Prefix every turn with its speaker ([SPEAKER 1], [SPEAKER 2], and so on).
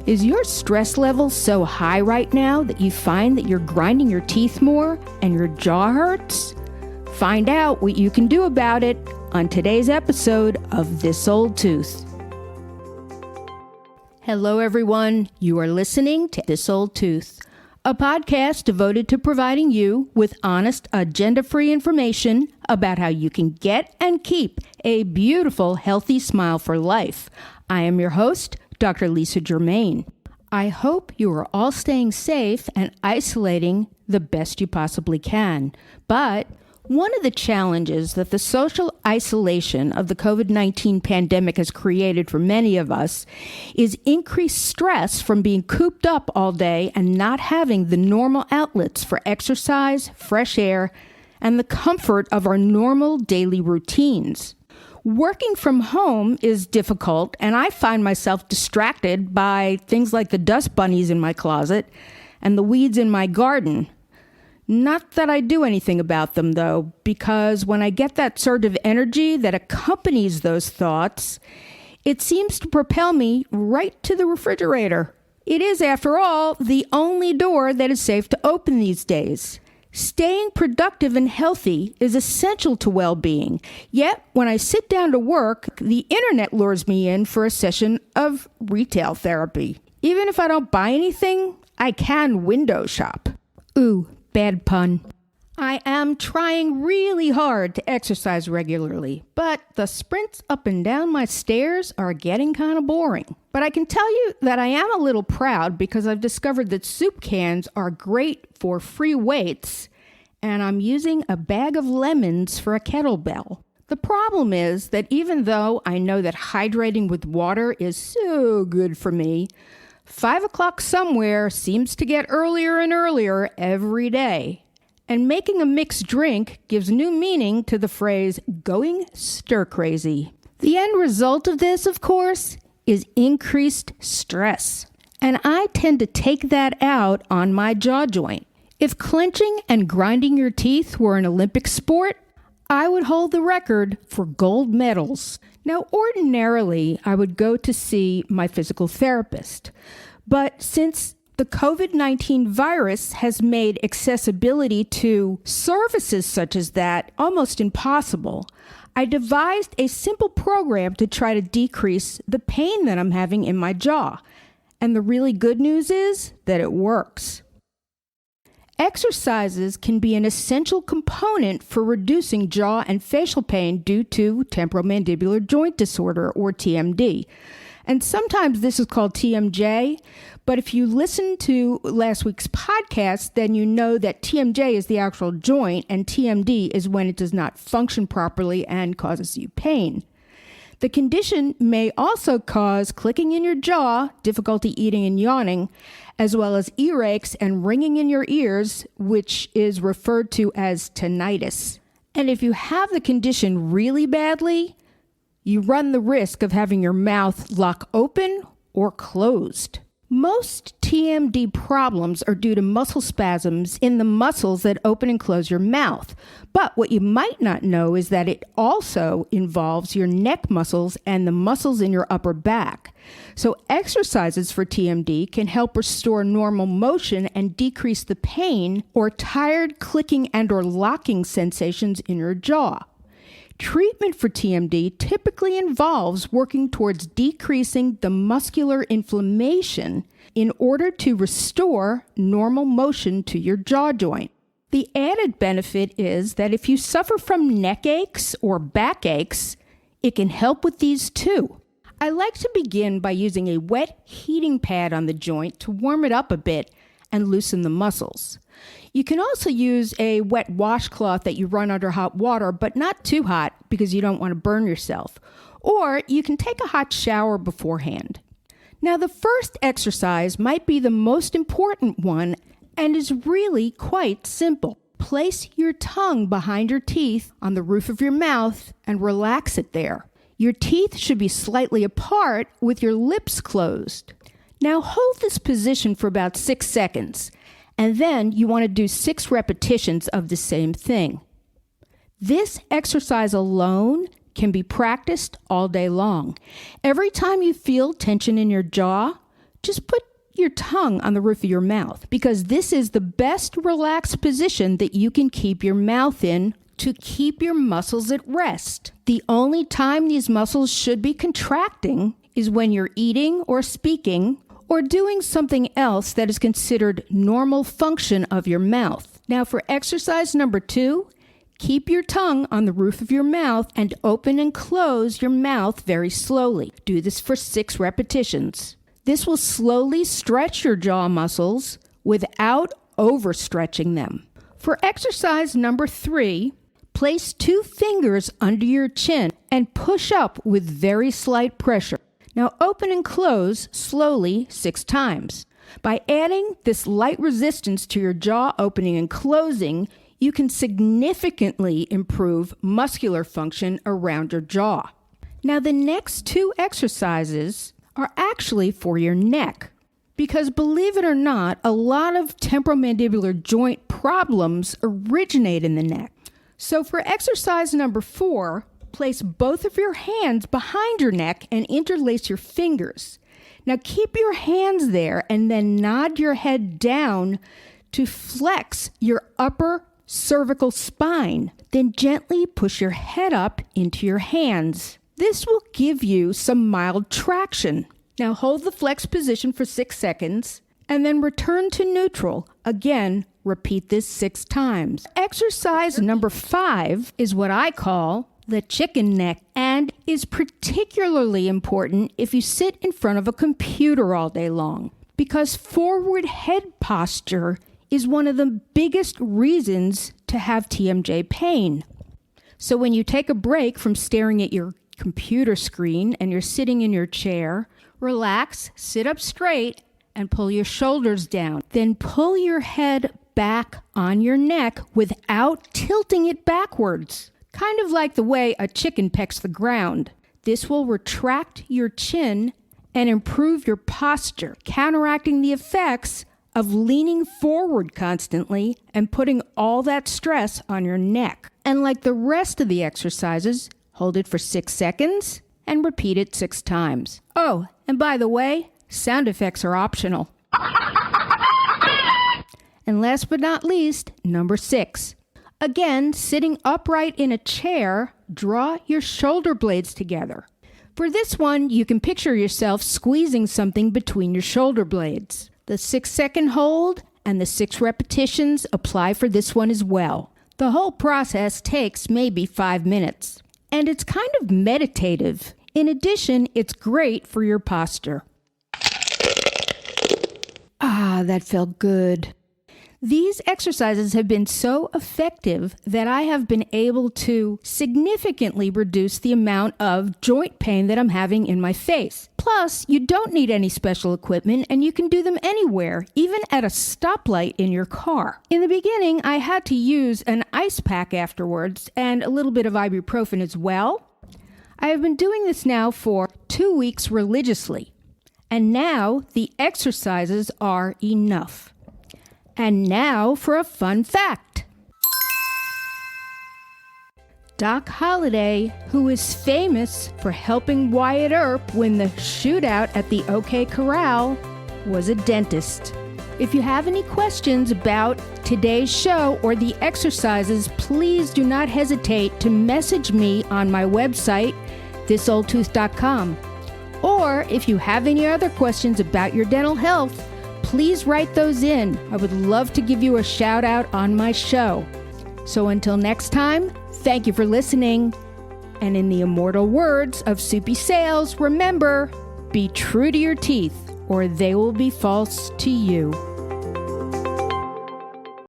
[SPEAKER 1] Is your stress level so high right now that you find that you're grinding your teeth more and your jaw hurts? Find out what you can do about it on today's episode of This Old Tooth. Hello, everyone. You are listening to This Old Tooth, a podcast devoted to providing you with honest, agenda-free information about how you can get and keep a beautiful, healthy smile for life. I am your host, Dr. Lisa Germain. I hope you are all staying safe and isolating the best you possibly can. But one of the challenges that the social isolation of the COVID-19 pandemic has created for many of us is increased stress from being cooped up all day and not having the normal outlets for exercise, fresh air, and the comfort of our normal daily routines. Working from home is difficult, and I find myself distracted by things like the dust bunnies in my closet and the weeds in my garden. Not that I do anything about them, though, because when I get that surge of energy that accompanies those thoughts, it seems to propel me right to the refrigerator. It is, after all, the only door that is safe to open these days. Staying productive and healthy is essential to well-being. Yet, when I sit down to work, the internet lures me in for a session of retail therapy. Even if I don't buy anything, I can window shop. Ooh, bad pun. I am trying really hard to exercise regularly, but the sprints up and down my stairs are getting kind of boring. But I can tell you that I am a little proud because I've discovered that soup cans are great for free weights, and I'm using a bag of lemons for a kettlebell. The problem is that even though I know that hydrating with water is so good for me, 5 o'clock somewhere seems to get earlier and earlier every day. And making a mixed drink gives new meaning to the phrase going stir-crazy. The end result of this, of course, is increased stress. And I tend to take that out on my jaw joint. If clenching and grinding your teeth were an Olympic sport, I would hold the record for gold medals. Now, ordinarily, I would go to see my physical therapist. But since the COVID-19 virus has made accessibility to services such as that almost impossible, I devised a simple program to try to decrease the pain that I'm having in my jaw. And the really good news is that it works. Exercises can be an essential component for reducing jaw and facial pain due to temporomandibular joint disorder, or TMD. And sometimes this is called TMJ, but if you listen to last week's podcast, then you know that TMJ is the actual joint and TMD is when it does not function properly and causes you pain. The condition may also cause clicking in your jaw, difficulty eating and yawning, as well as earaches and ringing in your ears, which is referred to as tinnitus. And if you have the condition really badly, you run the risk of having your mouth lock open or closed. Most TMD problems are due to muscle spasms in the muscles that open and close your mouth. But what you might not know is that it also involves your neck muscles and the muscles in your upper back. So exercises for TMD can help restore normal motion and decrease the pain or tired clicking and or locking sensations in your jaw. Treatment for TMD typically involves working towards decreasing the muscular inflammation in order to restore normal motion to your jaw joint. The added benefit is that if you suffer from neck aches or back aches, it can help with these too. I like to begin by using a wet heating pad on the joint to warm it up a bit and loosen the muscles. You can also use a wet washcloth that you run under hot water, but not too hot because you don't want to burn yourself. Or you can take a hot shower beforehand. Now, the first exercise might be the most important one and is really quite simple. Place your tongue behind your teeth on the roof of your mouth and relax it there. Your teeth should be slightly apart with your lips closed. Now hold this position for about 6 seconds, and then you want to do 6 repetitions of the same thing. This exercise alone can be practiced all day long. Every time you feel tension in your jaw, just put your tongue on the roof of your mouth, because this is the best relaxed position that you can keep your mouth in to keep your muscles at rest. The only time these muscles should be contracting is when you're eating or speaking or doing something else that is considered normal function of your mouth. Now for exercise number 2, keep your tongue on the roof of your mouth and open and close your mouth very slowly. Do this for 6 repetitions. This will slowly stretch your jaw muscles without overstretching them. For exercise number 3, place 2 fingers under your chin and push up with very slight pressure. Now open and close slowly 6 times. By adding this light resistance to your jaw opening and closing, you can significantly improve muscular function around your jaw. Now the next 2 exercises are actually for your neck, because believe it or not, a lot of temporomandibular joint problems originate in the neck. So for exercise number 4, place both of your hands behind your neck and interlace your fingers. Now keep your hands there and then nod your head down to flex your upper cervical spine. Then gently push your head up into your hands. This will give you some mild traction. Now hold the flex position for 6 seconds and then return to neutral. Again, repeat this 6 times. Exercise number 5 is what I call the chicken neck, and is particularly important if you sit in front of a computer all day long, because forward head posture is one of the biggest reasons to have TMJ pain. So when you take a break from staring at your computer screen and you're sitting in your chair, relax, sit up straight, and pull your shoulders down. Then pull your head back on your neck without tilting it backwards. Kind of like the way a chicken pecks the ground. This will retract your chin and improve your posture, counteracting the effects of leaning forward constantly and putting all that stress on your neck. And like the rest of the exercises, hold it for 6 seconds and repeat it 6 times. Oh, and by the way, sound effects are optional. And last but not least, number 6. Again, sitting upright in a chair, draw your shoulder blades together. For this one, you can picture yourself squeezing something between your shoulder blades. The 6-second hold and the 6 repetitions apply for this one as well. The whole process takes maybe 5 minutes, and it's kind of meditative. In addition, it's great for your posture. Ah, that felt good. These exercises have been so effective that I have been able to significantly reduce the amount of joint pain that I'm having in my face. Plus, you don't need any special equipment and you can do them anywhere, even at a stoplight in your car. In the beginning, I had to use an ice pack afterwards and a little bit of ibuprofen as well. I have been doing this now for 2 weeks religiously, and now the exercises are enough. And now for a fun fact. Doc Holliday, who is famous for helping Wyatt Earp win the shootout at the OK Corral, was a dentist. If you have any questions about today's show or the exercises, please do not hesitate to message me on my website, thisoldtooth.com. Or if you have any other questions about your dental health, please write those in. I would love to give you a shout out on my show. So until next time, thank you for listening. And in the immortal words of Soupy Sales, remember, be true to your teeth or they will be false to you.